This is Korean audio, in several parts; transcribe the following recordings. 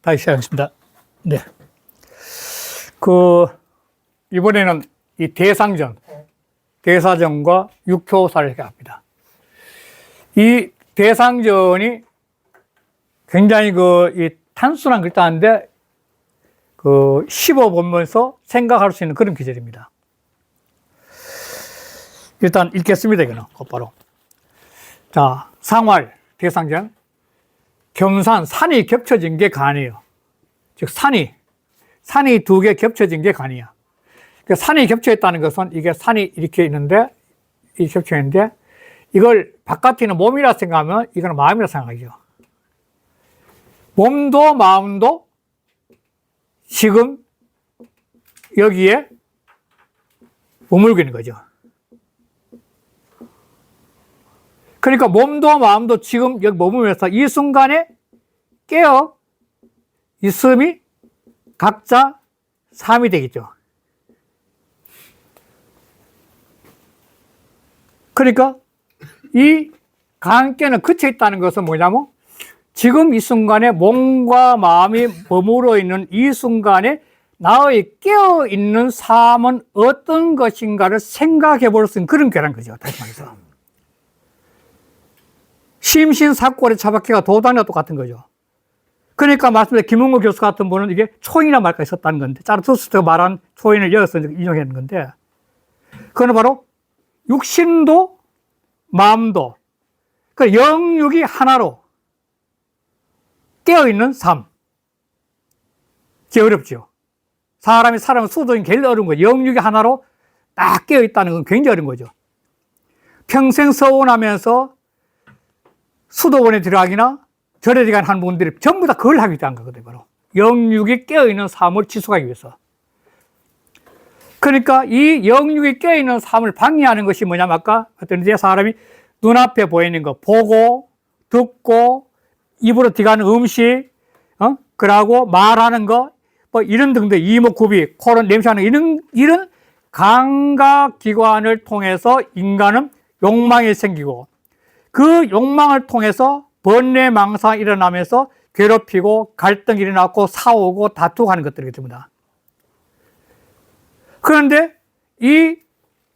다시 시작하겠습니다. 네. 이번에는 이 대사전과 육효사를 합니다. 이 대상전이 굉장히 이 단순한 글자인데 15보면서 생각할 수 있는 그런 기절입니다. 일단 읽겠습니다. 이거는 곧바로. 자, 상활, 대상전. 경산, 산이 겹쳐진 게 간이에요. 즉, 산이 두 개 겹쳐진 게 간이야. 산이 겹쳐 있다는 것은 이게 산이 이렇게 있는데, 이렇게 겹쳐 있는데, 이걸 바깥에 있는 몸이라 생각하면 이거는 마음이라 생각하죠. 몸도 마음도 지금 여기에 머물고 있는 거죠. 그러니까 몸도 마음도 지금 여기 머물면서 이 순간에 깨어 있음이 각자 삶이 되겠죠. 그러니까 이 관계는 그쳐 있다는 것은 뭐냐면 지금 이 순간에 몸과 마음이 머물러 있는 이 순간에 나의 깨어 있는 삶은 어떤 것인가를 생각해 볼 수 있는 그런 괴란 거죠. 다시 말해서. 심신사골의 차박해가 도단이와 똑같은 거죠. 그러니까 말씀드린 김은국 교수 같은 분은 이게 초인이라는 말까지 있었다는 건데, 자르투스트가 말한 초인을 이어서 인용했는 건데, 그거는 바로 육신도 마음도, 그 영육이 하나로 깨어있는 삶. 그게 어렵죠. 사람이 살아가면 수도는 제일 어려운 거죠. 영육이 하나로 딱 깨어있다는 건 굉장히 어려운 거죠. 평생 서원하면서 수도원에 들어가기나 절에 들어가는 한 분들이 전부 다 그걸 하기 위한 거거든요. 바로 영육이 깨어있는 삶을 지속하기 위해서. 그러니까 이 영육이 깨어있는 삶을 방해하는 것이 뭐냐면 아까 어떤 이제 사람이 눈앞에 보이는 거 보고 듣고 입으로 들어가는 음식, 그러고 말하는 거, 뭐 이런 등등 이목구비, 코로 냄새하는 이런 감각기관을 통해서 인간은 욕망이 생기고 그 욕망을 통해서 번뇌 망상이 일어나면서 괴롭히고 갈등이 일어나고 싸우고 다투고 하는 것들이기 때문에. 그런데 이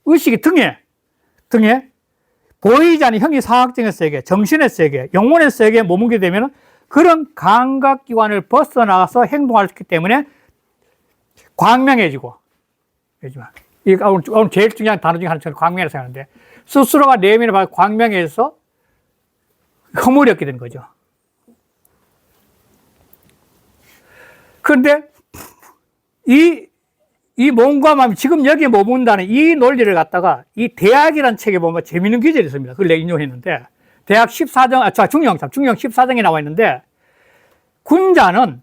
의식이 등에 보이지 않는 형이상학적인 세계, 정신의 세계, 영혼의 세계에 머물게 되면 그런 감각기관을 벗어나가서 행동할 수 있기 때문에 광명해지고, 오늘 제일 중요한 단어 중에 하나는 광명이라고 생각하는데 스스로가 내면을 봐서 광명해서 허물이 없게 되는 거죠. 그런데 이 몸과 마음이 지금 여기에 머문다는 이 논리를 갖다가 이 대학이라는 책에 보면 재미있는 기절이 있습니다. 그걸 내가 인용했는데 대학 14정, 중용 14정에 나와 있는데 군자는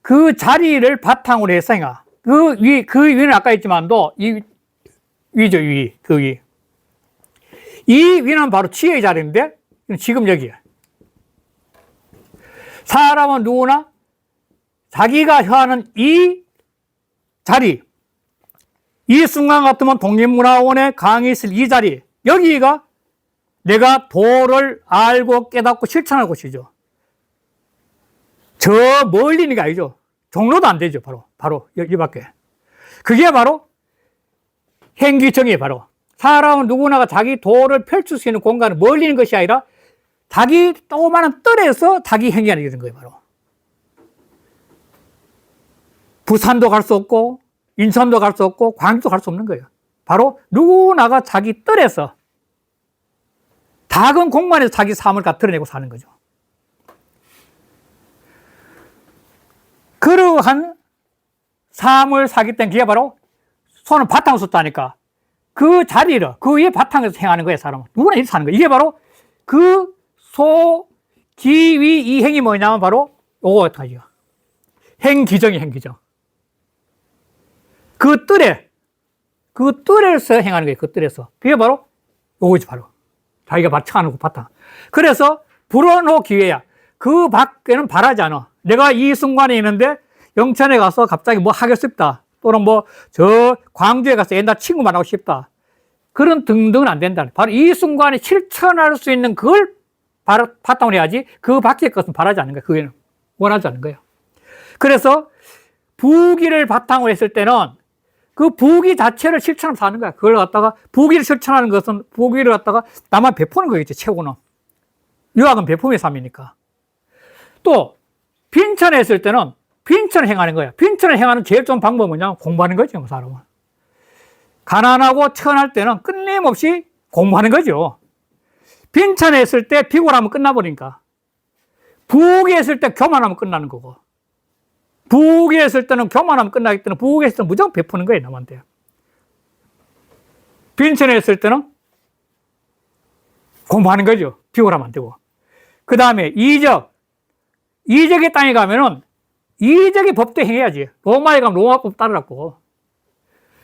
그 자리를 바탕으로 해서 그 위는 아까 했지만도 이 위죠, 그 위. 이 위는 바로 지혜의 자리인데 지금 여기에 사람은 누구나 자기가 향하는 이 자리, 이 순간 같으면 독립문화원에 강의 있을 이 자리, 여기가 내가 도를 알고 깨닫고 실천할 곳이죠. 저 멀리 있는 게 아니죠. 종로도 안 되죠. 바로 여기밖에. 그게 바로 행기정이에요. 바로 사람은 누구나가 자기 도를 펼칠 수 있는 공간을 멀리 있는 것이 아니라 자기 조그마한 뜰에서 자기 행위하는 이런 거예요. 바로 부산도 갈 수 없고 인천도 갈 수 없고 광주도 갈 수 없는 거예요. 바로 누구나가 자기 뜰에서 작은 공간에서 자기 삶을 다 드러내고 사는 거죠. 그러한 삶을 사기 때문에 그게 바로 손은 바탕을 썼다니까 그 자리를 그 위에 바탕에서 행하는 거예요. 사람은 누구나 이렇게 사는 거예요. 이게 바로 그 기위 이 행이 뭐냐면 바로 요거 같아요. 행기정이 행기정. 그 뜰에서 행하는 거예요. 그 뜰에서. 그게 바로 요거지, 바로. 자기가 바탕하는 거 바탕. 그래서 불언호 기회야. 그 밖에는 바라지 않아. 내가 이 순간에 있는데 영천에 가서 갑자기 뭐 하고 싶다. 또는 저 광주에 가서 옛날 친구 만나고 싶다. 그런 등등은 안 된다. 바로 이 순간에 실천할 수 있는 그걸 바탕으로 해야지 그 밖의 것은 바라지 않는 거예요. 그게는 원하지 않는 거예요. 그래서 부귀를 바탕으로 했을 때는 그 부귀 자체를 실천하면서 하는 거야. 그걸 갖다가 부귀를 실천하는 것은 부귀를 갖다가 나만 베푸는 거겠지, 최고는. 유학은 베품의 삶이니까. 또 빈천에 있을 때는 빈천을 행하는 거야. 빈천을 행하는 제일 좋은 방법은 뭐냐? 공부하는 거죠, 사람은. 가난하고 천할 때는 끊임없이 공부하는 거죠. 빈천에 있을 때 비굴하면 끝나버리니까. 부귀에 있을 때 교만하면 끝나는 거고. 부귀에 있을 때는 교만하면 끝나기 때문에 부귀에 있을 때는 무조건 베푸는 거예요, 남한테. 빈천에 있을 때는 공부하는 거죠. 비굴하면 안 되고. 그 다음에 이적. 이적의 땅에 가면은 이적의 법도 행해야지. 로마에 가면 로마법 따르라고.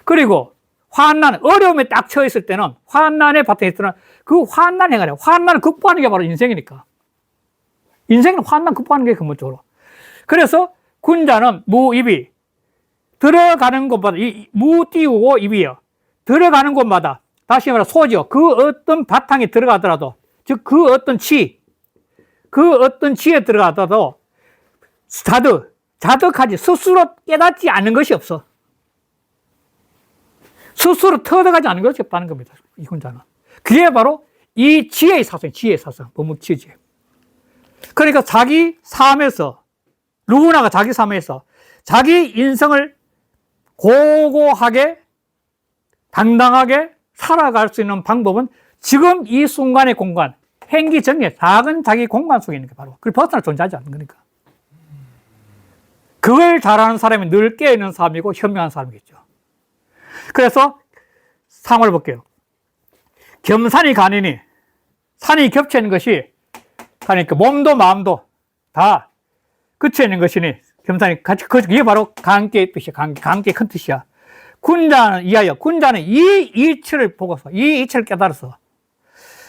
그리고 환난, 어려움에 딱 처해 있을 때는 환난에 바탕에 있을 때는 그 환난 행하래. 환난을 극복하는 게 바로 인생이니까. 인생은 환난 극복하는 게 근본적으로. 그래서 군자는 무입이 들어가는 곳마다 무 띄우고 입이요. 들어가는 곳마다 다시 말해 소지요. 그 어떤 바탕에 들어가더라도 즉 그 어떤 지에 들어가더라도 자득하지 스스로 깨닫지 않는 것이 없어. 스스로 터득하지 않는 것이 없다는 겁니다. 이 혼자는. 그게 바로 이 지혜의 사상, 법묵지혜지. 그러니까 자기 삶에서, 누구나가 자기 삶에서 자기 인생을 고고하게, 당당하게 살아갈 수 있는 방법은 지금 이 순간의 공간, 행기 전에 작은 자기 공간 속에 있는 게 바로, 그걸 벗어나 존재하지 않는 거니까. 그걸 잘하는 사람이 늘 깨어있는 사람이고 현명한 사람이겠죠. 그래서 상호를 볼게요. 겸산이 가니니, 산이 겹쳐 있는 것이, 그러니까 몸도 마음도 다 그쳐 있는 것이니, 겸산이 같이, 이게 바로 관계의 뜻이야. 관계 큰 뜻이야. 군자는 이하여, 군자는 이 이치를 보고서, 이 이치를 깨달아서,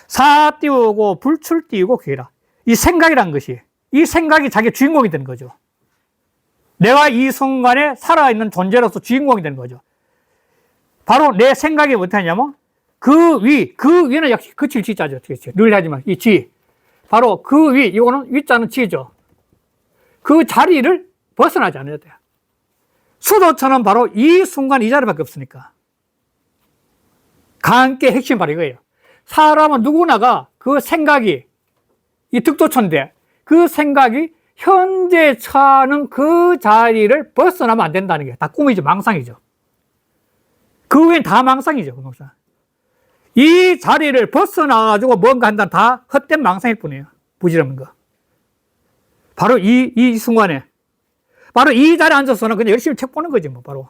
사 띄우고 불출 띄우고 귀라. 이 생각이란 것이, 이 생각이 자기 주인공이 되는 거죠. 내가 이 순간에 살아있는 존재로서 주인공이 되는 거죠. 바로 내 생각이 어떠냐면, 그 위는 역시 그칠 지자죠. 늘 하지만, 이 지. 바로 그 위, 이거는 위자는 지죠. 그 자리를 벗어나지 않아야 돼요. 수도처는 바로 이 순간 이 자리밖에 없으니까. 관계의 핵심이 바로 이거예요. 사람은 누구나가 그 생각이, 이 득도초인데, 그 생각이 현재 처하는 그 자리를 벗어나면 안 된다는 게 다 꿈이죠. 망상이죠. 그 외엔 다 망상이죠. 이 자리를 벗어나가지고 뭔가 한다는 다 헛된 망상일 뿐이에요. 부질없는 거. 바로 이 순간에. 바로 이 자리에 앉아서는 그냥 열심히 책 보는 거지, 뭐, 바로.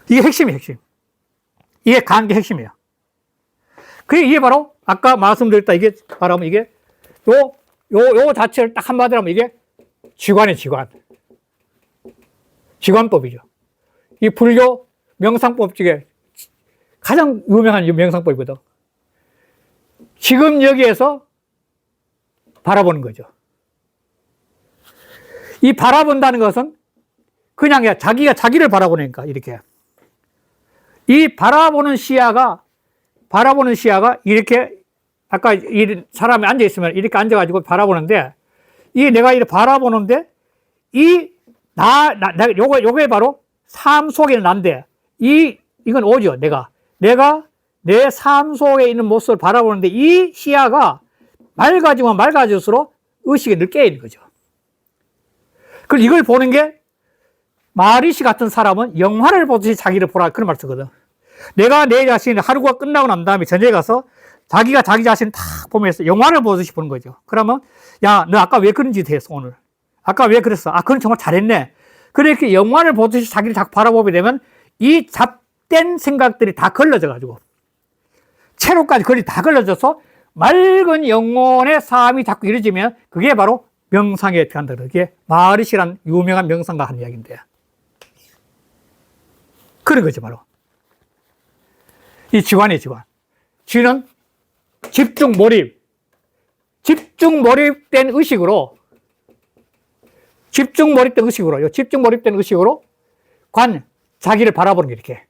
이게 핵심이에요, 핵심. 이게 관계 핵심이에요. 이게 바로, 아까 말씀드렸다, 이게, 바로 이게, 요 자체를 딱 한마디로 하면 이게 지관이에요, 지관. 지관법이죠. 이 불교 명상법 중에 가장 유명한 명상법이거든. 지금 여기에서 바라보는 거죠. 이 바라본다는 것은 그냥 자기가 자기를 바라보니까 이렇게. 이 바라보는 시야가 이렇게 아까 이 사람이 앉아있으면 이렇게 앉아가지고 바라보는데 이 내가 이렇게 바라보는데 요게 바로 삶 속에는 난데 이건 오죠. 내가 내 삶 속에 있는 모습을 바라보는데 이 시야가 맑아지면 맑아질수록 의식이 늘 깨있는 거죠. 그럼 이걸 보는 게 마리시 같은 사람은 영화를 보듯이 자기를 보라 그런 말 쓰거든. 내가 내 자신이 하루가 끝나고 난 다음에 저녁에 가서 자기가 자기 자신을 탁 보면서 영화를 보듯이 보는 거죠. 그러면 야, 너 아까 왜 그런 짓 했어 오늘? 아까 왜 그랬어? 아, 그건 정말 잘했네. 그렇게 영화를 보듯이 자기를 자꾸 바라보게 되면 이 잡된 생각들이 다 걸러져 가지고 채로까지 거리 다 걸러져서 맑은 영혼의 삶이 자꾸 이루어지면 그게 바로 명상에 들어간다. 그게 마리시란 유명한 명상가 하는 이야기인데 그런 거죠 바로. 이 지관이에요, 지관. 지는 집중 몰입된 의식으로 자기를 바라보는 게 이렇게.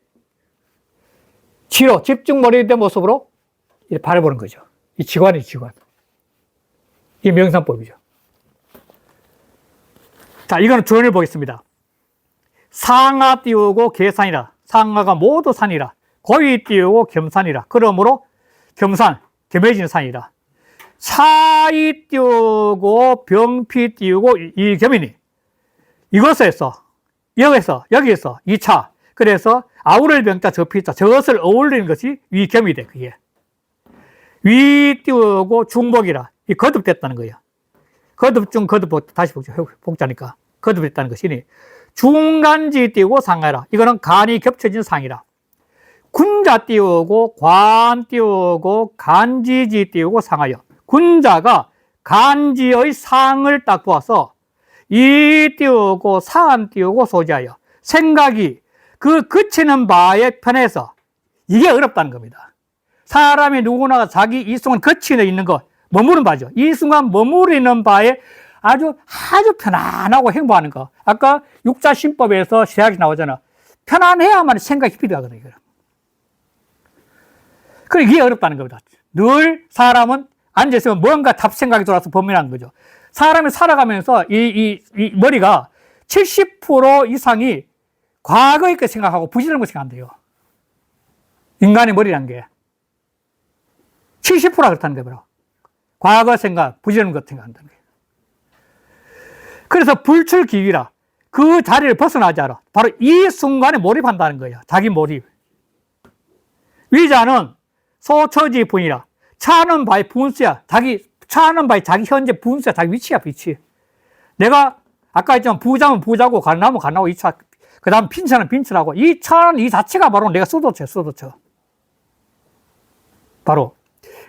지로, 집중 몰입된 모습으로 이렇게 바라보는 거죠. 이 지관이에요, 지관. 이게 명상법이죠. 자, 이거는 조연을 보겠습니다. 상하 띄우고 계산이라. 상하가 모두 산이라. 고위 띄우고 겸산이라. 그러므로 겸산, 겸해진 산이라. 차이 띄우고 병피 띄우고 이 겸이니. 이것에서, 여기에서 이 차. 그래서 아우를 병자 저피자. 저것을 어울리는 것이 위겸이 돼, 그게. 위 띄우고 중복이라. 이 거듭됐다는 거예요. 거듭 중 거듭, 다시 복자니까. 거듭됐다는 것이니. 중간지 띄우고 상하라. 이거는 간이 겹쳐진 상이라. 군자 띄우고 관 띄우고 간지지 띄우고 상하여. 군자가 간지의 상을 딱 보아서 이 띄우고 산 띄우고 소지하여. 생각이 그 그치는 바에 편해서. 이게 어렵다는 겁니다. 사람이 누구나 자기 이 순간 거치는 있는 거, 머무른 바죠. 이 순간 머무르는 바에 아주 편안하고 행복하는 거. 아까 육자신법에서 세학이 나오잖아. 편안해야만 생각이 필요하거든요. 그래, 이게 어렵다는 겁니다. 늘 사람은 앉아있으면 뭔가 답생각이 돌아서 범민하는 거죠. 사람이 살아가면서 이 머리가 70% 이상이 과거의 거 생각하고 부지런한 거 생각한대요. 인간의 머리란 게. 70%가 그렇다는 거예요. 과거 생각, 부지런한 것 생각한다는 거예요. 그래서 불출기위라. 그 자리를 벗어나지 않아. 바로 이 순간에 몰입한다는 거예요. 자기 몰입. 위자는 소처지 분이라. 차는 바의 분수야. 차는 바의 자기 현재 분수야. 자기 위치야, 위치. 내가 아까 했지만 부자면 부자고 가나면 가나고 이 차. 그 다음 빈차는 빈차라고. 이 차는 이 자체가 바로 내가 수도처. 바로.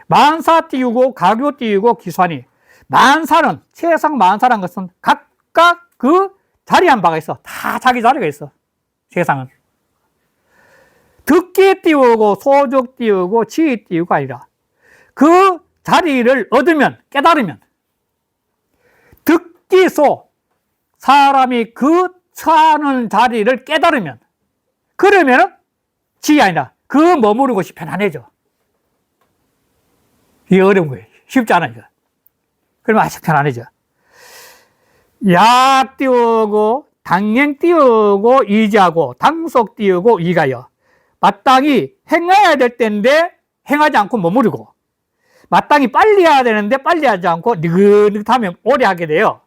만사 띄우고 가교 띄우고 기수하니. 만사는, 세상 만사란 것은 각각 그 자리한 바가 있어. 다 자기 자리가 있어. 세상은. 듣기 띄우고 소적 띄우고 지위 띄우고 아니라. 그 자리를 얻으면, 깨달으면. 듣기소. 사람이 그 처하는 자리를 깨달으면. 그러면 지위 아니라. 그 머무르는 곳이 편안해져. 이게 어려운 거예요. 쉽지 않아요. 그러면 아주 편안해져. 약 띄우고, 당행 띄우고, 이지하고, 당속 띄우고, 이가여. 마땅히 행해야 될 때인데, 행하지 않고 머무르고, 마땅히 빨리 해야 되는데, 빨리 하지 않고, 느긋하면 오래 하게 돼요.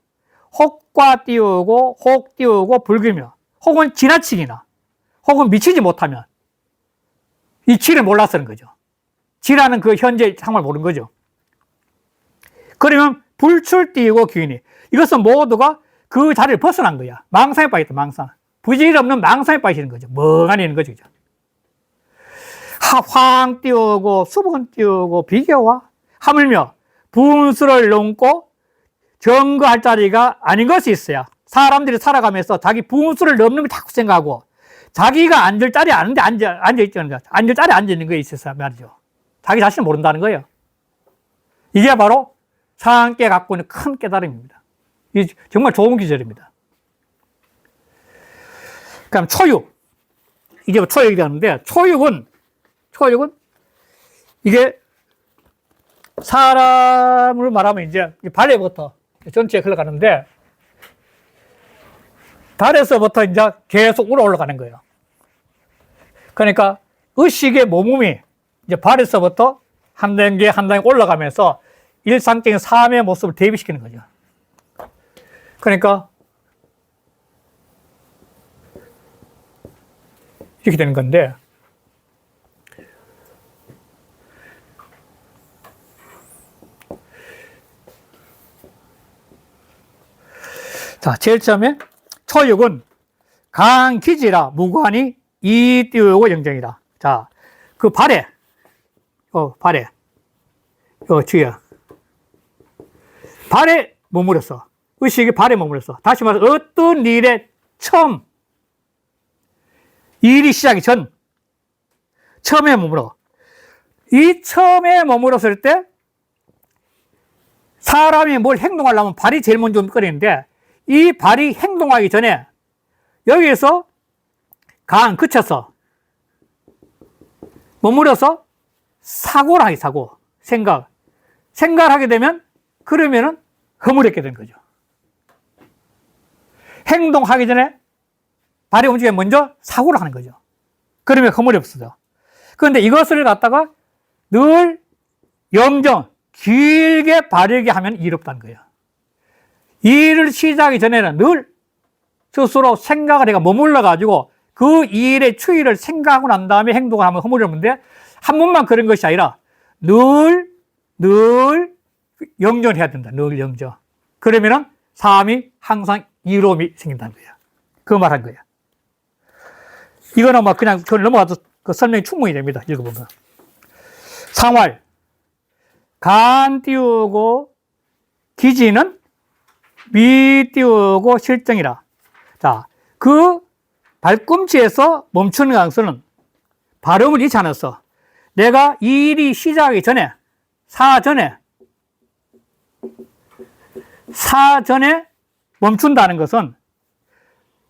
혹과 띄우고, 혹 띄우고, 불기며, 혹은 지나치기나, 혹은 미치지 못하면, 이 지를 몰라서는 거죠. 지라는 그 현재 상황을 모르는 거죠. 그러면 불출 띄우고 기인이. 이것은 모두가 그 자리를 벗어난 거야. 망상에 빠졌다, 망상. 부질없는 망상에 빠지는 거죠. 멍하니 있는 거죠. 황 띄우고, 수분 띄우고, 비교와 하물며 분수를 넘고 점거할 자리가 아닌 것이 있어야. 사람들이 살아가면서 자기 분수를 넘는 걸 자꾸 생각하고 자기가 앉을 자리에 아는데 앉아있다는 거야. 앉을 자리에 앉아있는 거에 있어서 말이죠. 자기 자신을 모른다는 거예요. 이게 바로 상께 갖고 있는 큰 깨달음입니다. 이게 정말 좋은 기절입니다. 그럼 초육. 이제 초육이 되는데, 초육은 이게 사람을 말하면 이제 발에부터 전체에 흘러가는데, 발에서부터 이제 계속 올라가는 거예요. 그러니까 의식의 몸이 이제 발에서부터 한 단계 한 단계 올라가면서 일상적인 삶의 모습을 대비시키는 거죠. 그러니까 이렇게 되는 건데, 자, 제일 처음에 초육은 강기지라 무관이 이 띄우고 영정이라. 자, 그 발에 뒤에 발에 머무렸어. 의식이 발에 머무렸어. 다시 말해서 어떤 일에 처음 일이 시작이 전 처음에 머물러. 이 처음에 머물렀을 때 사람이 뭘 행동하려면 발이 제일 먼저 움직이는데 이 발이 행동하기 전에 여기에서 그쳐서 머무려서 사고를 하게, 생각을 하게 되면 그러면은 허물했게 된 거죠. 행동하기 전에 발의 움직임이 먼저 사고를 하는 거죠. 그러면 허물이 없어져. 그런데 이것을 갖다가 늘 염정, 길게 바르게 하면 일 없다는 거예요. 일을 시작하기 전에는 늘 스스로 생각을 해가 머물러가지고 그 일의 추이를 생각하고 난 다음에 행동을 하면 허물이 없는데 한 번만 그런 것이 아니라 늘 영전을 해야 된다. 늘 영전. 그러면은 삶이 항상 이로움이 생긴다는 거예요. 그 말 한 거예요. 이거는 막 그냥 그걸 넘어가도 그 설명이 충분히 됩니다. 읽어보면. 상활. 간 띄우고 기지는 미 띄우고 실정이라. 자, 그 발꿈치에서 멈추는 강서는 발음을 잃지 않았어. 내가 일이 시작하기 전에, 사전에 멈춘다는 것은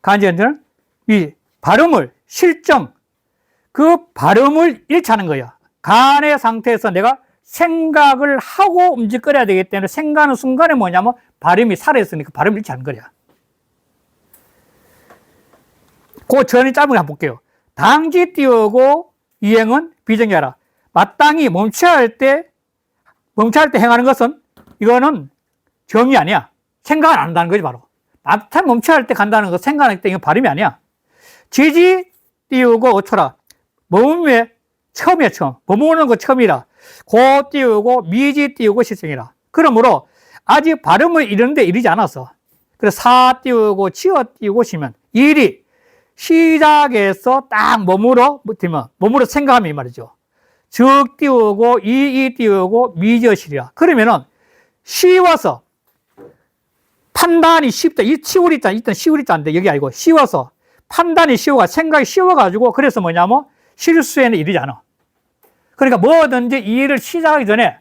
간지는 이 발음을 실정, 그 발음을 잃지 않은 거야. 간의 상태에서 내가 생각을 하고 움직여야 되기 때문에 생각하는 순간에 뭐냐면 발음이 살아있으니까 발음을 잃지 않은 거야. 그 전이 짧은 거 한번 볼게요. 당지 띄우고 이행은 비정지하라. 마땅히 멈춰야 할 때 행하는 것은 이거는 정이 아니야. 생각을 안 한다는 거지, 바로. 마땅히 멈춰야 할 때 간다는 거 생각할 때 이건 발음이 아니야. 지지 띄우고 어초라. 머무의 처음이야, 처음. 머무는 거 처음이라. 고 띄우고 미지 띄우고 실정이라. 그러므로 아직 발음을 이르는데 이르지 않았어. 그래서 사 띄우고 치어 띄우고 시면 일이 시작해서 딱 머물러 생각하면 이 말이죠. 즉 띄우고 이 띄우고 미지어시리라. 그러면은 쉬워서 판단이 쉽다. 이 치울이 있잖아. 일단 쉬울이 있다는데 여기 아니고 쉬워서 판단이 쉬워가 생각이 쉬워가지고 그래서 뭐냐면 실수에는 이르지 않아. 그러니까 뭐든지 이 일을 시작하기 전에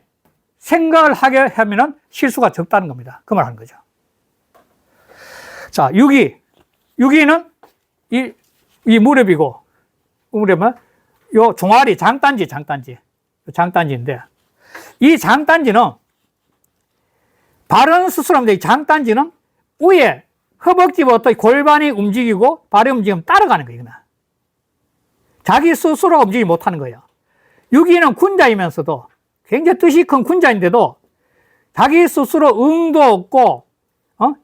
생각을 하게 하면은 실수가 적다는 겁니다. 그 말 하는 거죠. 자, 6위는 이 무렵이고, 무렵은 요 종아리, 장단지인데, 이 장단지는 바른 수술하면 이 장단지는 위에 허벅지부터 골반이 움직이고 발이 움직이면 따라가는 거예요. 자기 스스로 움직이지 못하는 거예요. 6위는 군자이면서도 굉장히 뜻이 큰 군자인데도 자기 스스로 응도 없고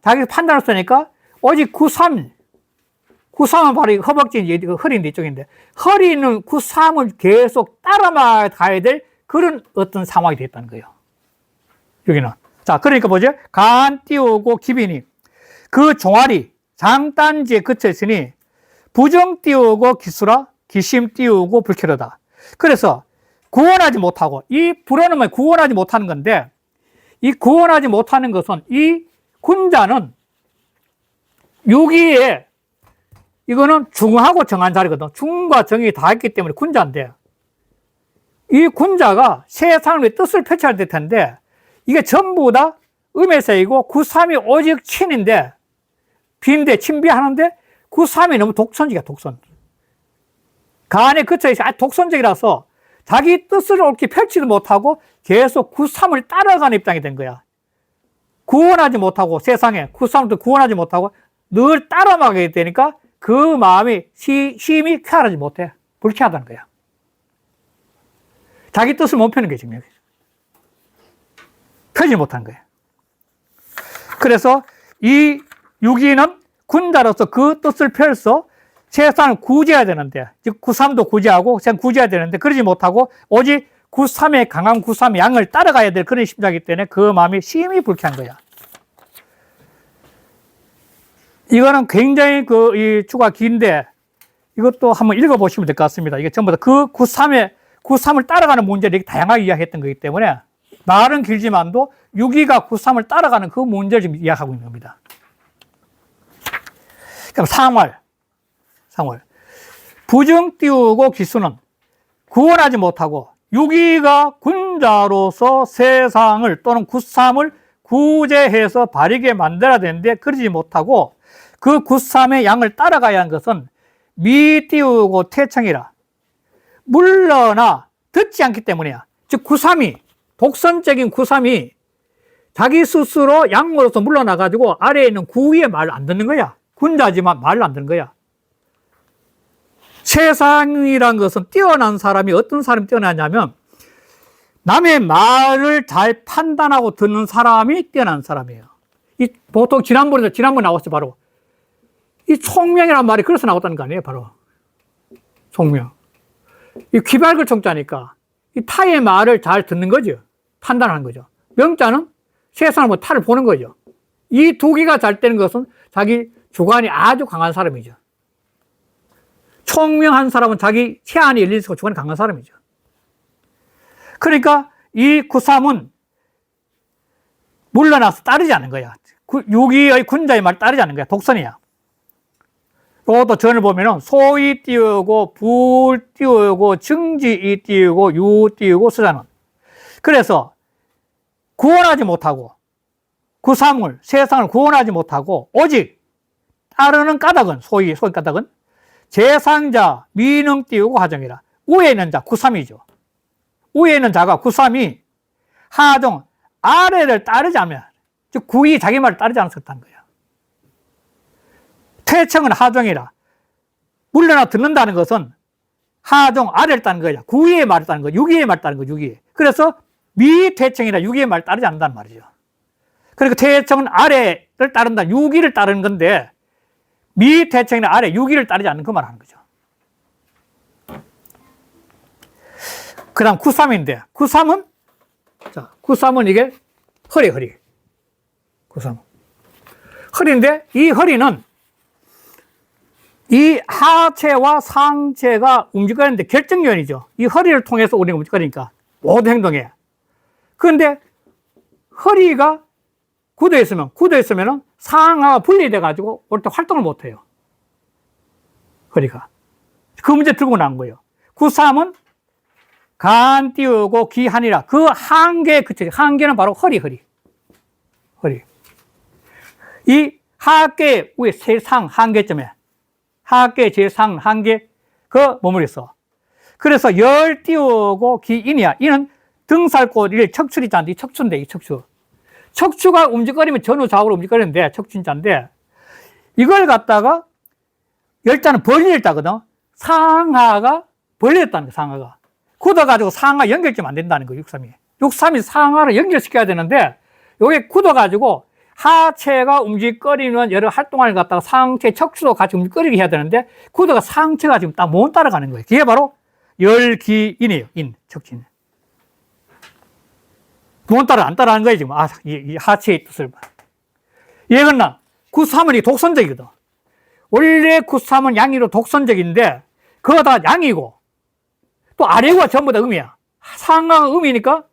자기 판단을 쓰니까 오직 9.3은 바로 허벅지, 허리인데 이쪽인데 허리는 9.3을 계속 따라가야 될 그런 어떤 상황이 됐다는 거예요. 여기는. 자, 그러니까 뭐죠? 간 띄우고 기빈이 그 종아리, 장단지에 그쳐 있으니 부정 띄우고 기수라, 기심 띄우고 불쾌하다. 그래서 구원하지 못하고, 이 불어는 구원하지 못하는 건데, 이 구원하지 못하는 것은 이 군자는 여기에 이거는 중하고 정한 자리거든. 중과 정이 다 있기 때문에 군자인데, 이 군자가 세상의 뜻을 펼쳐야 될 텐데, 이게 전부 다 음에서이고 9.3이 오직 친인데, 비인데 친비하는데 9.3이 너무 독선적이야, 독선. 간에 그쳐있어 독선적이라서 자기 뜻을 옳게 펼치지 못하고 계속 9.3을 따라가는 입장이 된 거야. 구원하지 못하고 세상에 9.3도 구원하지 못하고 늘 따라가게 되니까 그 마음이 힘이 쾌활하지 못해. 불쾌하다는 거야. 자기 뜻을 못 펴는 게 지금 펴지 못한 거야. 그래서 이 6위는 군자로서 그 뜻을 펼서 세상을 구제해야 되는데, 즉 9.3도 구제하고 세상 구제해야 되는데 그러지 못하고 오직 9.3의 강한 9.3의 양을 따라가야 될 그런 심장이기 때문에 그 마음이 심히 불쾌한 거야. 이거는 굉장히 이 주가 긴데 이것도 한번 읽어보시면 될 것 같습니다. 이게 전부 다 그 9.3을 따라가는 문제를 이렇게 다양하게 이야기했던 거기 때문에 말은 길지만도 6위가 9.3을 따라가는 그 문제를 지금 이야기하고 있는 겁니다. 그럼 상활. 부정 띄우고 기수는 구원하지 못하고 6위가 군자로서 세상을 또는 9.3을 구제해서 바르게 만들어야 되는데 그러지 못하고 그 9.3의 양을 따라가야 하는 것은 미 띄우고 태청이라. 물러나 듣지 않기 때문이야. 즉 9.3이 독선적인 9.3이 자기 스스로 양으로서 물러나가지고 아래에 있는 구위의 말을 안 듣는 거야. 군자지만 말을 안 듣는 거야. 세상이란 것은 뛰어난 사람이 어떤 사람이 뛰어나냐면 남의 말을 잘 판단하고 듣는 사람이 뛰어난 사람이에요. 보통 지난번에 나왔죠. 바로 이 총명이라는 말이 그래서 나왔다는 거 아니에요. 바로 총명. 이 귀 밝을 총자니까 이 타의 말을 잘 듣는 거죠. 판단하는 거죠. 명자는 세상을 타를 보는 거죠. 이 두 개가 잘 되는 것은 자기 주관이 아주 강한 사람이죠. 총명한 사람은 자기 체안이 열리고 주관이 강한 사람이죠. 그러니까 이 구삼은 물러나서 따르지 않는 거야. 유기의 군자의 말 따르지 않는 거야. 독선이야. 이것도 전을 보면은 소이 띄우고 불 띄우고 증지이 띄우고 유 띄우고 서자는. 그래서 구원하지 못하고 구삼을 세상을 구원하지 못하고 오직 따르는 까닭은 소위 까닭은 제상자 미능 띄우고 하정이라. 위에 있는 자 구삼이죠. 위에 있는 자가 구삼이 하정 아래를 따르지 않으면 즉 구이 자기 말을 따르지 않았다는 거야. 퇴청은 하정이라. 물러나 듣는다는 것은 하정 아래를 따르는 거야. 구이의 말을 따르는 거, 유기의 말을 따르는 거, 유기. 그래서 미퇴청이라 유기의 말을 따르지 않는다는 말이죠. 그러니까 퇴청은 아래를 따른다, 유기를 따르는 건데 미퇴청이나 아래 유기를 따르지 않는 그 말 하는 거죠. 그 다음 구삼인데, 구삼은 이게 허리. 구삼. 허리인데, 이 허리는 이 하체와 상체가 움직이는데 결정요인이죠. 이 허리를 통해서 우리가 움직이니까, 모든 행동에. 그런데 허리가 굳어 있으면 상하가 분리돼가지고 올 때 활동을 못 해요. 허리가. 그 문제 들고 나온 거예요. 구삼은 간 띄우고 기한이라. 그 한계에 그쳐요. 한계는 바로 허리. 이 하계 위에 세상 한계점에 하계 제상 한계 그 머무렸어. 그래서 열 띄우고 기인이야. 이는 등살꽃 일 척추리 자인데 이 척추인데 이 척추. 척추가 움직거리면 전후 좌우로 움직거리는데 척추인자인데 이걸 갖다가 열자는 벌려있다거든. 상하가 벌려있다는 거야. 상하가 굳어가지고 상하 연결점 안 된다는 거야. 육삼이 상하를 연결시켜야 되는데 여기 굳어가지고 하체가 움직거리는 여러 활동을 갖다가 상체 척추도 같이 움직거리게 해야 되는데 굳어가 상체가 지금 딱 못 따라가는 거예요. 그게 바로 열기인이에요. 척추인. 안 따라하는 거예요, 지금. 이 하체의 뜻을. 예컨나, 구삼은 이 독선적이거든. 원래 구삼은 양이로 독선적인데, 그거 다 양이고, 또 아래가 전부 다 음이야. 상하가 음이니까,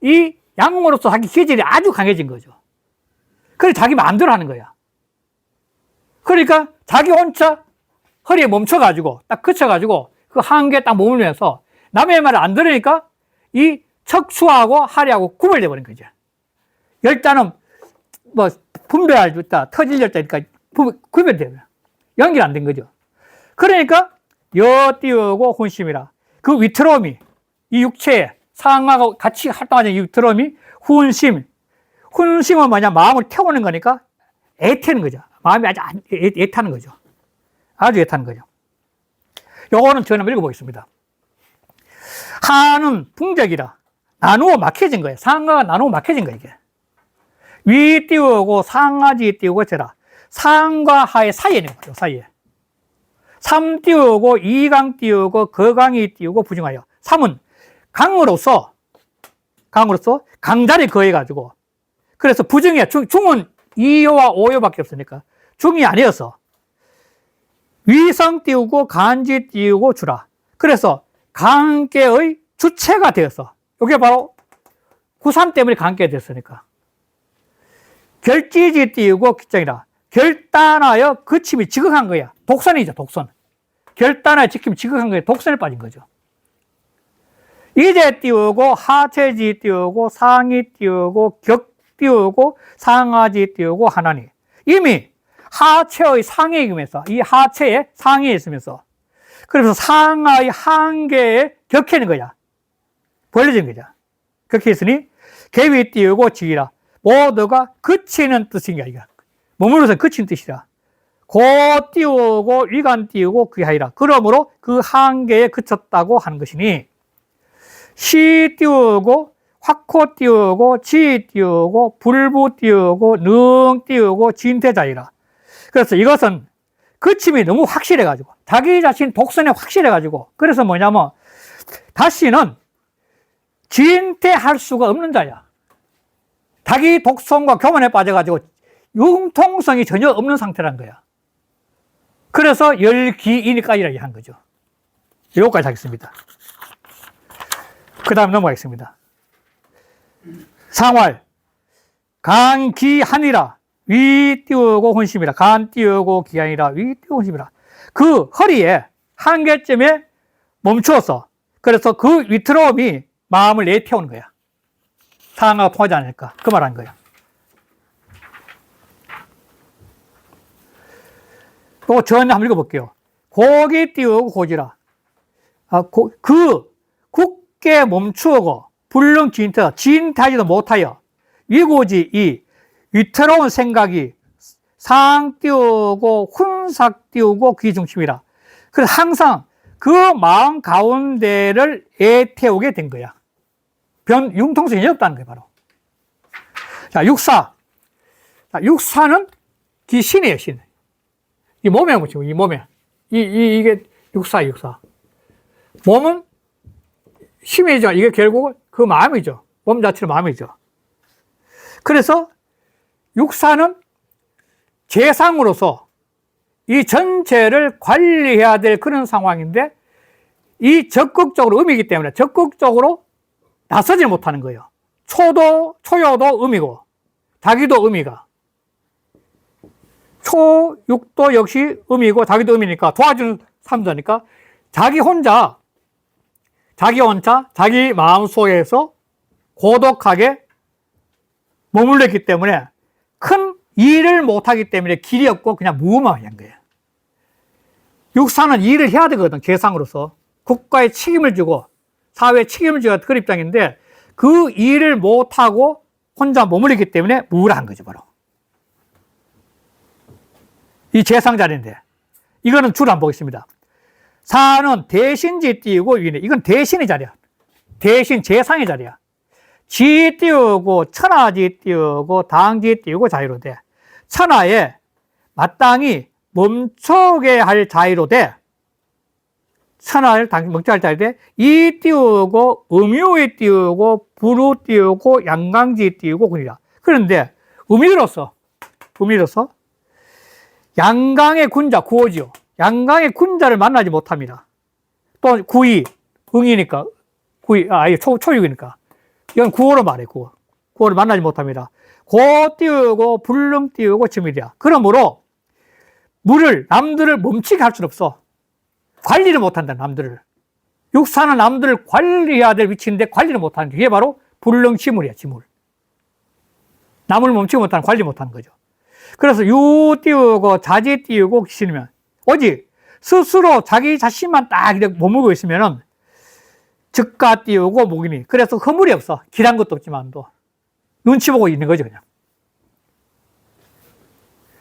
이 양으로서 자기 기질이 아주 강해진 거죠. 그래서 자기 마음대로 하는 거야. 그러니까, 자기 혼자 허리에 멈춰가지고, 딱 그쳐가지고, 그 한계에 딱 머물면서, 남의 말을 안 들으니까, 이 척추하고 하리하고 구별돼 버린 거죠. 열자는 뭐 분배할 수 있다, 터질 열자니까 구별돼요. 연결 안 된 거죠. 그러니까 여 띄우고 혼심이라. 그 위태로움이 이 육체에 상하고 같이 활동하는 이 위태로움이 훈심은 뭐냐? 마음을 태우는 거니까 애태는 거죠. 마음이 아주 애타는 거죠. 아주 애타는 거죠. 요거는 저는 한번 읽어보겠습니다. 하는 풍적이라. 나누어 막혀진 거예요. 상하가 나누어 막혀진 거예요, 이게. 위 띄우고 상하지 띄우고 저라. 상과 하의 사이에 있는 거죠, 사이에. 삼 띄우고 이강 띄우고 거강이 띄우고 부정하여. 삼은 강으로서 강자리 거해가지고. 그래서 부정이야. 중은 2요와 5요밖에 없으니까. 중이 아니어서. 위성 띄우고 간지 띄우고 주라. 그래서 관계의 주체가 되어서. 이게 바로 구삼 때문에 관계가 됐으니까. 결지지 띄우고 기정이라. 결단하여 그침이 지극한 거야. 독선이죠, 독선. 결단하여 지킴이 지극한 거야. 독선에 빠진 거죠. 이제 띄우고 하체지 띄우고 상이 띄우고 격 띄우고 상하지 띄우고 하나니. 이미 하체의 상에 있으면서 이 하체의 상에 있으면서 그래서 상하의 한계에 격해는 거야. 벌려진 거죠. 그렇게 했으니 개위 띄우고 지기라. 모두가 그치는 뜻인가, 이거. 머물러서 그치는 뜻이라. 고 띄우고 위간 띄우고 그게 아니라. 그러므로 그 한계에 그쳤다고 하는 것이니, 시 띄우고, 확코 띄우고, 지 띄우고, 불부 띄우고, 능 띄우고, 진태자이라. 그래서 이것은 그침이 너무 확실해가지고, 자기 자신 독선에 확실해가지고, 그래서 뭐냐면, 다시는 진퇴할 수가 없는 자야. 자기 독선과 교만에 빠져가지고, 융통성이 전혀 없는 상태란 거야. 그래서 열기이니까이라고 한 거죠. 여기까지 하겠습니다. 그 다음 넘어가겠습니다. 상활, 간기한이라. 위 띄우고 혼심이라. 간 띄우고 기한이라. 위 띄우고 혼심이라. 그 허리에 한계점에 멈추어서, 그래서 그 위태로움이 마음을 내태우는 거야. 상하가 통하지 않으니까. 그 말 한 거야. 또 전 한번 읽어볼게요. 고기 띄우고 고지라. 굳게 멈추고, 불능 진퇴하지도 못하여, 위고지 이 위태로운 생각이 상 띄우고 훈삭 띄우고 귀중심이라. 그래서 항상 그 마음 가운데를 애태우게 된 거야. 융통성이 없다는 거예요, 바로. 자, 육사. 자, 육사는 귀신이에요, 신. 이 몸에 묻히고, 이 몸에. 이게 육사. 몸은 힘이죠. 이게 결국 그 마음이죠. 몸 자체는 마음이죠. 그래서 육사는 재상으로서 이 전체를 관리해야 될 그런 상황인데, 이 적극적으로 음이기 때문에 적극적으로 나서지 못하는 거예요. 초요도 음이고, 자기도 음이가. 초육도 역시 음이고, 자기도 음이니까, 도와주는 삼자니까, 자기 혼자, 자기 마음 속에서 고독하게 머물렀기 때문에 큰 일을 못하기 때문에 길이 없고 그냥 무음한 거예요. 육사는 일을 해야 되거든, 재상으로서. 국가에 책임을 지고, 사회에 책임을 지고 그런 입장인데, 그 일을 못하고 혼자 머무르기 때문에 무울한 거죠, 바로. 이 재상 자리인데, 이거는 줄 안 보겠습니다. 사는 대신지 띄우고 위네. 이건 대신의 자리야. 대신 재상의 자리야. 지 띄우고 천하지 띄우고 당지 띄우고 자유로 돼. 천하에 마땅히 멈추게 할 자유로 돼. 천하를 멈추게 할 자유로 돼. 이 띄우고 음유에 띄우고 부루 띄우고 양강지 띄우고 군이라. 그런데 음유로서 양강의 군자 구호지요. 양강의 군자를 만나지 못합니다. 또 구이 응이니까 초육이니까 이건 구호로 말해. 구호를 만나지 못합니다. 고 띄우고 불능 띄우고 점이랴. 그러므로 남들을 멈추게 할 수는 없어. 관리를 못한다, 남들을. 육사는 남들을 관리해야 될 위치인데 관리를 못하는 게, 이게 바로 불능 지물이야, 지물. 남을 멈추지 못하는, 관리 못하는 거죠. 그래서 유 띄우고 자지 띄우고 귀신이면, 오직 스스로 자기 자신만 딱 이렇게 머물고 있으면은 즉가 띄우고 목이니. 그래서 허물이 없어. 길한 것도 없지만도. 눈치 보고 있는 거죠, 그냥.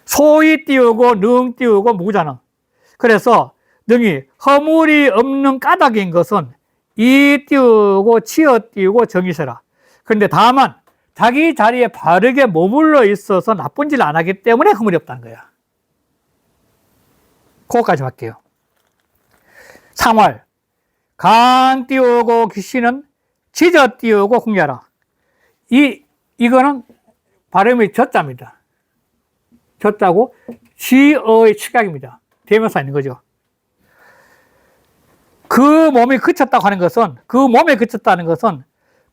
소이 띄우고 능 띄우고 무잖아. 그래서 능이 허물이 없는 까닭인 것은 이 띄우고 치어 띄우고 정이서라. 그런데 다만 자기 자리에 바르게 머물러 있어서 나쁜 짓을 안 하기 때문에 허물이 없다는 거야. 그거까지 할게요. 상활. 간 띄우고 귀신은 지저 띄우고 공야라. 이거는 발음이 젖자입니다. 젖자고 지어의 축약입니다. 대명사 있는 거죠. 그 몸이 그쳤다고 하는 것은, 그 몸에 그쳤다는 것은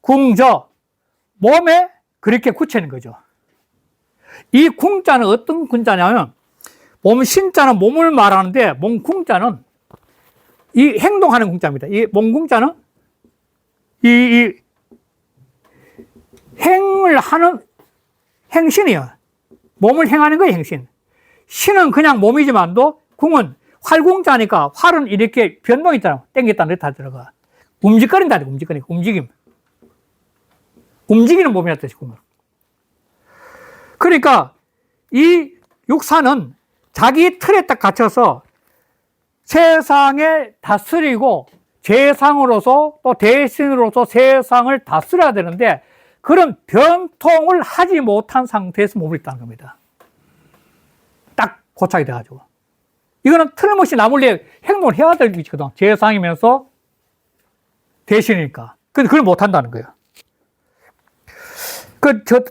궁저, 몸에 그렇게 굳혀있는 거죠. 이 궁자는 어떤 궁자냐면, 몸 신자는 몸을 말하는데, 몸 궁자는 이 행동하는 궁자입니다. 이 몸 궁자는 이 행을 하는 행신이에요. 몸을 행하는 거예요, 행신. 신은 그냥 몸이지만도 궁은 활궁자니까 활은 이렇게 변동이 있잖아. 땡겼다 넣다 들어가. 움직거린다, 움직임. 움직이는 몸이라 뜻이 궁은. 그러니까 이 육사는 자기 틀에 딱 갇혀서 세상에 다스리고 재상으로서 또 대신으로서 세상을 다스려야 되는데 그런 변통을 하지 못한 상태에서 몸을 있다는 겁니다. 딱 고착이 돼가지고. 이거는 틀림없이 나몰래 행동을 해야 될 일이거든. 재상이면서 대신이니까. 근데 그걸 못한다는 거예요.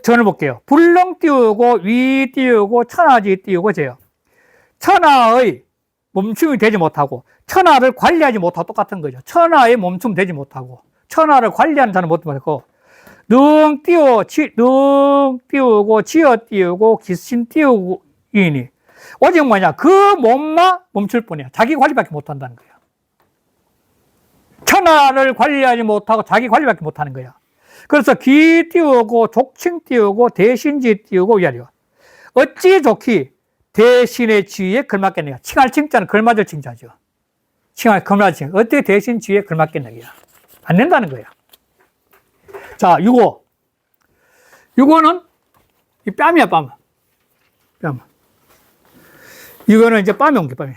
전을 볼게요. 불능 띄우고 위 띄우고 천하지 띄우고 재요. 천하의 멈춤이 되지 못하고 천하를 관리하지 못하고 똑같은 거죠. 천하의 멈춤 되지 못하고 천하를 관리하는 자는 못하고 능 띄우고 지어 띄우고 기신 띄우고 이니 오직 뭐냐 그 몸만 멈출 뿐이야. 자기 관리밖에 못한다는 거야. 천하를 관리하지 못하고 자기 관리밖에 못하는 거야. 그래서 기 띄우고 족칭 띄우고 대신지 띄우고 위하려. 어찌 좋기 대신의 지위에 걸맞겠느냐. 칭할 칭자는 걸맞을 칭자죠. 칭할 걸맞을 칭. 어떻게 대신 지위에 걸맞겠느냐. 안 된다는 거야. 자, 요거는 이 뺨이야, 뺨. 뺨. 이거는 이제 뺨이 온 게 뺨이.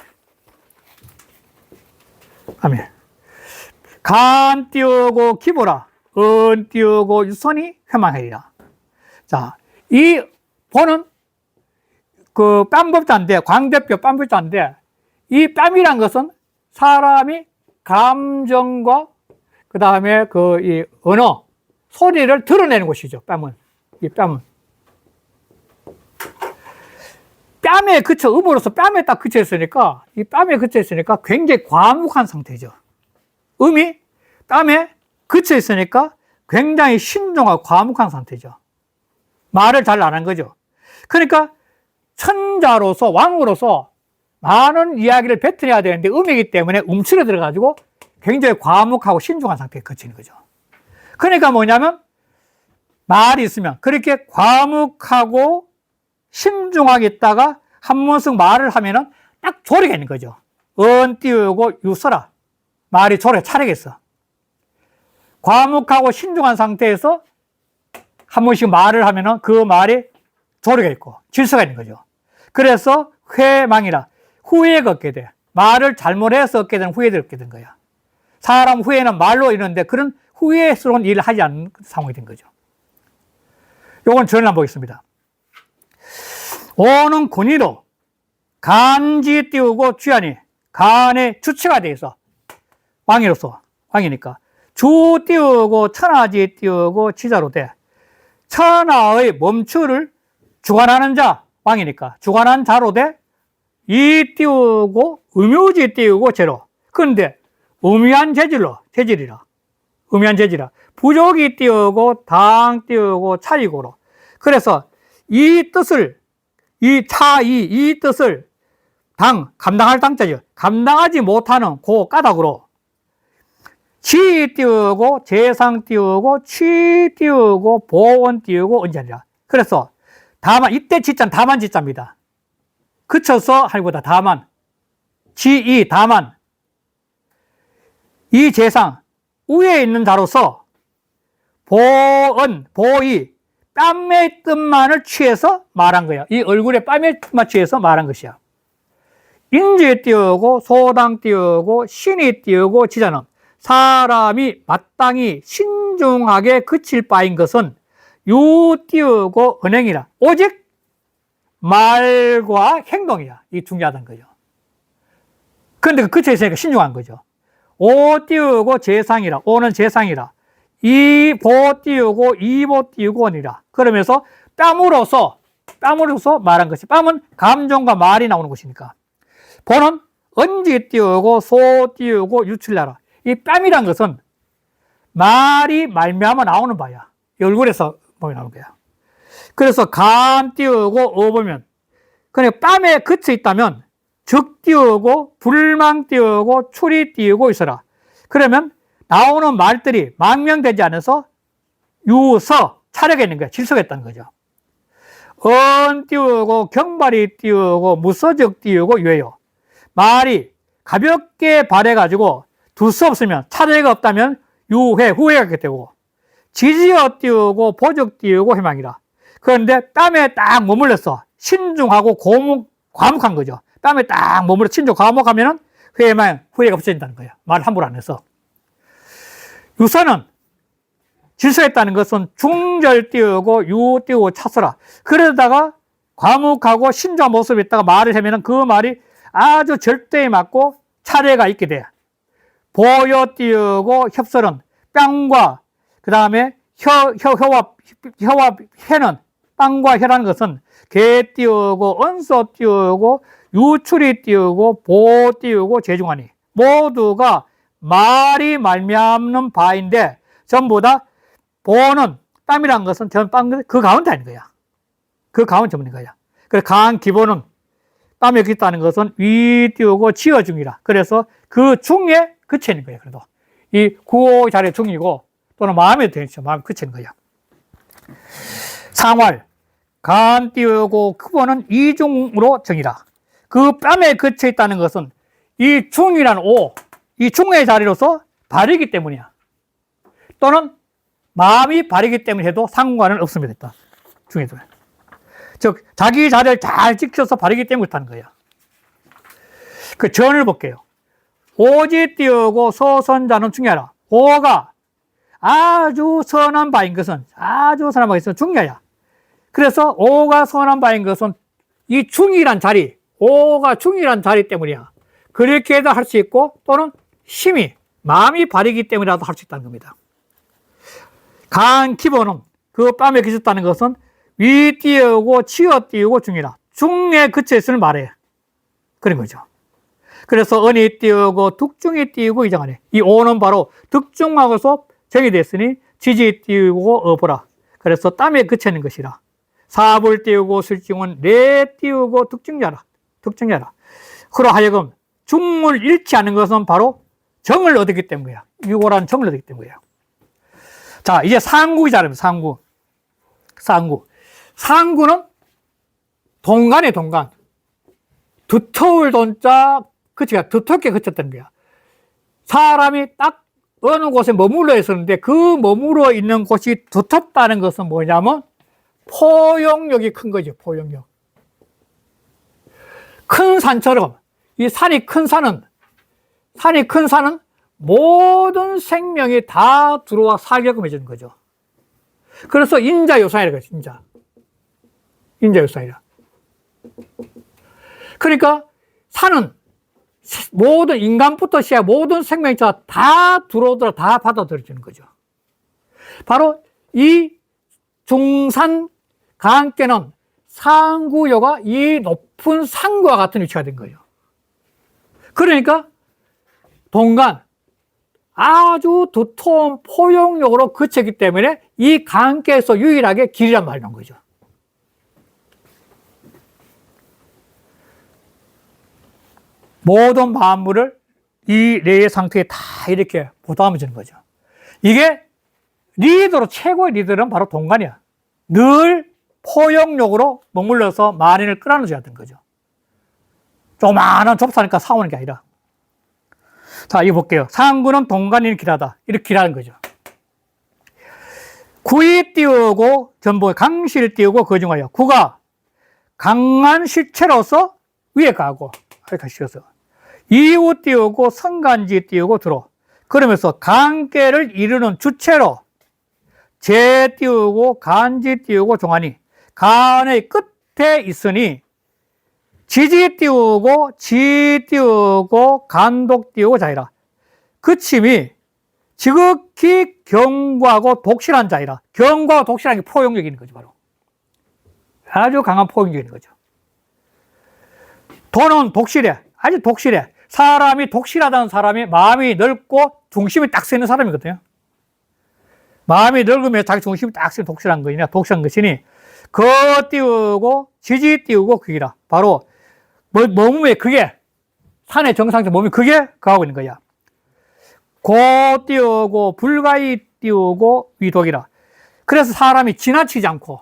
뺨이. 간 띄우고 기보라. 은 띄우고 유선이 회망하리라. 자, 이 보는 그 뺨법자인데, 광대뼈 뺨법자인데, 이 뺨이란 것은 사람이 감정과 그 다음에 이 언어, 소리를 드러내는 곳이죠. 뺨은. 이 뺨은. 뺨에 그쳐, 음으로서 뺨에 딱 그쳐 있으니까, 이 뺨에 그쳐 있으니까 굉장히 과묵한 상태죠. 음이 뺨에 그쳐 있으니까 굉장히 신중하고 과묵한 상태죠. 말을 잘 안 한 거죠. 그러니까 천자로서, 왕으로서 많은 이야기를 뱉어내야 되는데 음이기 때문에 움츠려 들어가지고 굉장히 과묵하고 신중한 상태에 거치는 거죠. 그러니까 뭐냐면 말이 있으면 그렇게 과묵하고 신중하게 있다가 한 번씩 말을 하면은 딱 조리가 있는 거죠. 은 띄우고 유서라. 말이 조리가 차리겠어. 과묵하고 신중한 상태에서 한 번씩 말을 하면은 그 말이 조리가 있고 질서가 있는 거죠. 그래서 회망이라 후회가 얻게 돼. 말을 잘못해서 얻게 되는 후회를 얻게 된 거야. 사람 후회는 말로 이러는데 그런 후회스러운 일을 하지 않는 상황이 된 거죠. 요건 전을 한번 보겠습니다. 오는 군의로 간지 띄우고 주하니 간의 주체가 돼서 왕이로서 왕이니까 주 띄우고 천하지 띄우고 지자로 돼. 천하의 멈추를 주관하는 자 왕이니까 주관한 자로 돼. 이 띄우고 음유지 띄우고 제로. 그런데 음유한 재질이라 음유한 재질이라 부족이 띄우고 당 띄우고 차이고로. 그래서 이 뜻을 이 뜻을 감당할 당자죠. 감당하지 못하는 그 까닭으로 지 띄우고 재상 띄우고 취 띄우고 보원 띄우고 언제니라. 그래서 다만 이때 지자는 다만 지자입니다. 그쳐서 할보다 다만 지이 다만 이 재상 위에 있는 자로서 보은 보이 뺨의 뜻만을 취해서 말한 거야. 이 얼굴에 뺨의 뜻만 취해서 말한 것이야. 인지 띄우고 소당 띄우고 신이 띄우고 지자는 사람이 마땅히 신중하게 그칠 바인 것은 유 띄우고 은행이라. 오직 말과 행동이야. 이 중요하다는 거죠. 그런데 그쳐 있으니까 신중한 거죠. 오 띄우고 재상이라. 오는 재상이라. 이 보 띄우고 이보 띄우고 원이라. 그러면서 뺨으로서 말한 것이. 뺨은 감정과 말이 나오는 것이니까. 보는 언지 띄우고 소 띄우고 유출나라. 이 뺨이란 것은 말이 말미암아 나오는 바야. 얼굴에서 보면 나오는 거야. 그래서 간 띄우고 보면 그러니까 뺨에 그쳐 있다면 적 띄우고 불망 띄우고 출이 띄우고 있어라. 그러면 나오는 말들이 망명되지 않아서 유서 차려가 있는 거야. 질서가 있다는 거죠. 은 띄우고 경발이 띄우고 무서적 띄우고 유예요. 말이 가볍게 발해가지고 둘 수 없으면 차례가 없다면 유회 후회가 되고 지지어 띄우고 보적 띄우고 희망이라. 그런데 뺨에 딱 머물렀어. 신중하고 과묵한 거죠. 뺨에 딱 머물러 신중 과묵하면은 후회가 없어진다는 거예요. 말을 함부로 안 해서. 유서는 질서했다는 것은 중절 띄우고 유 띄우고 차서라. 그러다가 과묵하고 신중한 모습에 있다가 말을 하면은 그 말이 아주 절대에 맞고 차례가 있게 돼. 보여 띄우고 협설은 뺨과 그 다음에 혀와 혀는 빵과 혀라는 것은 개 띄우고 언서 띄우고 유출이 띄우고 보 띄우고 재중하니 모두가 말이 말미암는 바인데 전부 다 보는 땀이라는 것은 그 가운데 아닌 거야. 그 가운데 전부인 거야. 그래서 강 기본은 땀에 있다는 것은 위 띄우고 지어 중이라. 그래서 그 중에 그치는 거예요. 그래도 이 구호 자리의 중이고 또는 마음에 되죠. 마음에 그치는 거야. 상활 간 띄우고 크보는 이중으로 정이라. 그 뺨에 그쳐 있다는 것은 이 중이라는 이 중의 자리로서 발이기 때문이야. 또는 마음이 발이기 때문에 해도 상관은 없습니다. 중에도. 즉 자기 자리를 잘 지켜서 발이기 때문에 그렇다는 거야. 그 전을 볼게요. 오지 띄우고 서선자는 중요하라. 오가 아주 선한 바인 것은 중요하야. 그래서 오가 선한 바인 것은 이 중이란 자리, 오가 중이란 자리 때문이야. 그렇게 해도 할 수 있고 또는 마음이 바르기 때문이라도 할 수 있다는 겁니다. 간 기본은 그 뺨에 그쳤다는 것은 위 띄우고 치어 띄우고 중이라. 중에 그쳐 있음을 말해. 그런 거죠. 그래서 은이 띄우고 득중이 띄우고 이정하네. 이 오는 바로 득중하고서 정이 됐으니 지지 띄우고 어보라. 그래서 땀에 그쳐 있는 것이라. 사불 띄우고 술중은 내 띄우고 득중자라. 그로 하여금 중을 잃지 않는 것은 바로 정을 얻었기 때문이야. 유고라는 정을 얻었기 때문이야. 자, 이제 상구의 자리입니다. 상구는 동간이에요, 동간. 두터울 돈자, 그치가 두텁게 그쳤다는 거야. 사람이 딱 어느 곳에 머물러 있었는데 그 머물러 있는 곳이 두텁다는 것은 뭐냐면 포용력이 큰 거죠, 포용력. 큰 산처럼, 이 산이 큰 산은 모든 생명이 다 들어와 살게끔 해주는 거죠. 그래서 인자요상이라고 해요, 인자요상이라. 그러니까 산은 모든 인간부터 시작 모든 생명체가 다 들어오더라 다 받아들여지는 거죠. 바로 이 중산 강께는 상구요가 이 높은 산과 같은 위치가 된 거예요. 그러니까 동간 아주 두터운 포용력으로 그쳤기 때문에 이 강께에서 유일하게 길이란 말이 나온 거죠. 모든 만물을 이 레의 상태에 다 이렇게 보담해 주는 거죠. 이게 최고의 리더는 바로 동간이야. 늘 포용력으로 머물러서 만인을 끌어안아줘야 되는 거죠. 조만한 좁사니까 싸우는 게 아니라. 자, 이거 볼게요. 상구는 동간인 길하다. 이렇게 길하는 거죠. 구이 띄우고 전부 강실 띄우고 거중하여. 구가 강한 실체로서 위에 가고 이렇게 씌워서 이후 띄우고 성간지 띄우고 들어. 그러면서 강계를 이루는 주체로 재 띄우고 간지 띄우고 종하니 간의 끝에 있으니 지지 띄우고 지 띄우고 간독 띄우고 자이라. 그침이 지극히 견고하고 독실한 자이라. 견고하고 독실한 게 포용력이 있는 거죠, 바로. 아주 강한 포용력이 있는 거죠. 도는 독실해. 아주 독실해. 사람이 독실하다는 사람이 마음이 넓고 중심이 딱 서 있는 사람이거든요. 마음이 넓으면 자기 중심이 딱 서 있는 독실한 거냐, 독실한 것이니, 거 띄우고, 지지 띄우고, 그기라. 바로, 몸에 그게, 산의 정상적 몸이 그게 그하고 있는 거야. 고 띄우고, 불가이 띄우고, 위독이라. 그래서 사람이 지나치지 않고,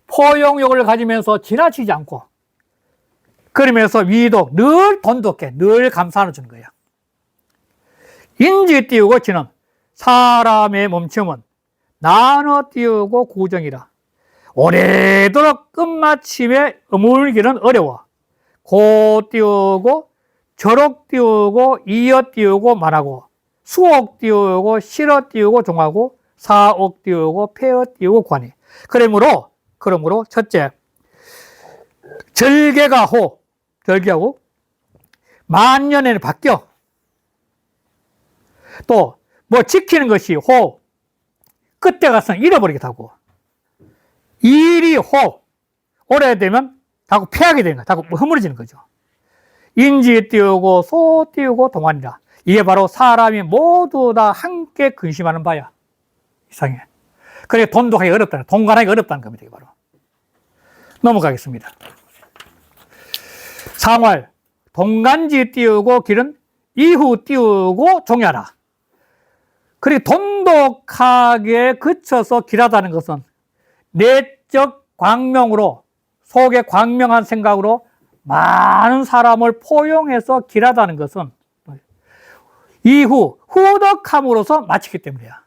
포용력을 가지면서 지나치지 않고, 그러면서 위독, 늘 돈독해, 늘 감사를 주는 거야. 인지 띄우고 지는 사람의 멈춤은 나눠 띄우고 구정이라. 오래도록 끝마침에 어물기는 어려워. 고 띄우고 절옥 띄우고 이어 띄우고 말하고 수옥 띄우고 실어 띄우고 종하고 사옥 띄우고 폐어 띄우고 관이. 그러므로 첫째, 절개가 호, 절개하고 만년에는 바뀌어. 또 뭐 지키는 것이 호, 끝에 가서 잃어버리기도 하고. 일이 호, 오래되면 자꾸 패하게 되는 거야. 자꾸 허물어지는 거죠. 인지 띄우고 소 띄우고 동안이라. 이게 바로 사람이 모두 다 함께 근심하는 바야. 이상해. 그래 돈도 하기 어렵다는, 동간하기 어렵다는 겁니다. 이게 바로. 넘어가겠습니다. 상활, 동간지 띄우고 길은 이후 띄우고 종야라. 그리고 돈독하게 그쳐서 길하다는 것은 내적 광명으로, 속에 광명한 생각으로 많은 사람을 포용해서 길하다는 것은 이후 후덕함으로써 마치기 때문이야.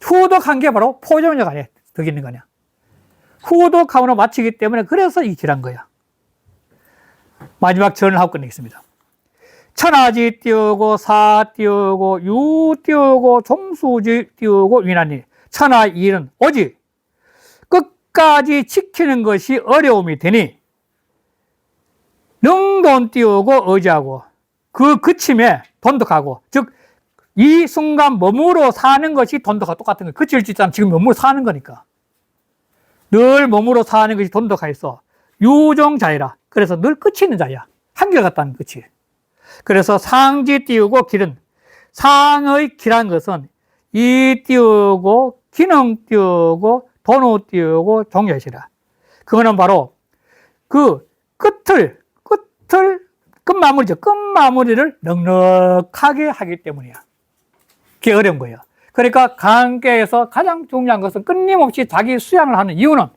후덕한 게 바로 포용력 아니야. 덕 있는 거냐. 후덕함으로 마치기 때문에 그래서 이 길한 거야. 마지막 전을 하고 끝내겠습니다. 천하지 띄우고 사 띄우고 유 띄우고 종수지 띄우고 위나니. 천하 일은 오직 끝까지 지키는 것이 어려움이 되니 능돈 띄우고 의지하고 그 그침에 돈독하고, 즉 이 순간 몸으로 사는 것이 돈독하고 똑같은 거예요. 그칠 수 있잖아. 지금 몸으로 사는 거니까. 늘 몸으로 사는 것이 돈독하게 있어. 유종자이라. 그래서 늘 끝이 있는 자야. 한결같다는 끝이. 그래서 상지 띄우고 길은, 상의 길한 것은 이 띄우고 기능 띄우고 돈우 띄우고 종자시라. 그거는 바로 그 끝마무리죠. 끝마무리를 넉넉하게 하기 때문이야. 그게 어려운 거예요. 그러니까 간계에서 가장 중요한 것은 끊임없이 자기 수양을 하는 이유는,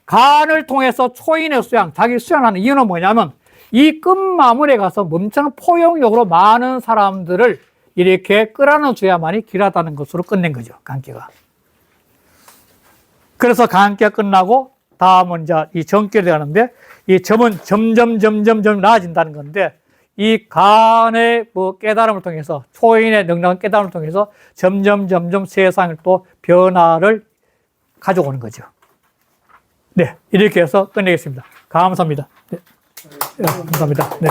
간을 통해서 초인의 수양, 자기 수양을 하는 이유는 뭐냐면 이 끝마무리에 가서 멈추는 포용력으로 많은 사람들을 이렇게 끌어안아 줘야만이 길하다는 것으로 끝낸 거죠. 간계가. 그래서 간계가 끝나고 다음은 이제 이 정결이 들어가는데, 이 점은 점점 나아진다는 건데, 이 간의 깨달음을 통해서, 초인의 넉넉한 깨달음을 통해서 점점 세상을 또 변화를 가져오는 거죠. 네, 이렇게 해서 끝내겠습니다. 감사합니다. 네. 감사합니다. 네.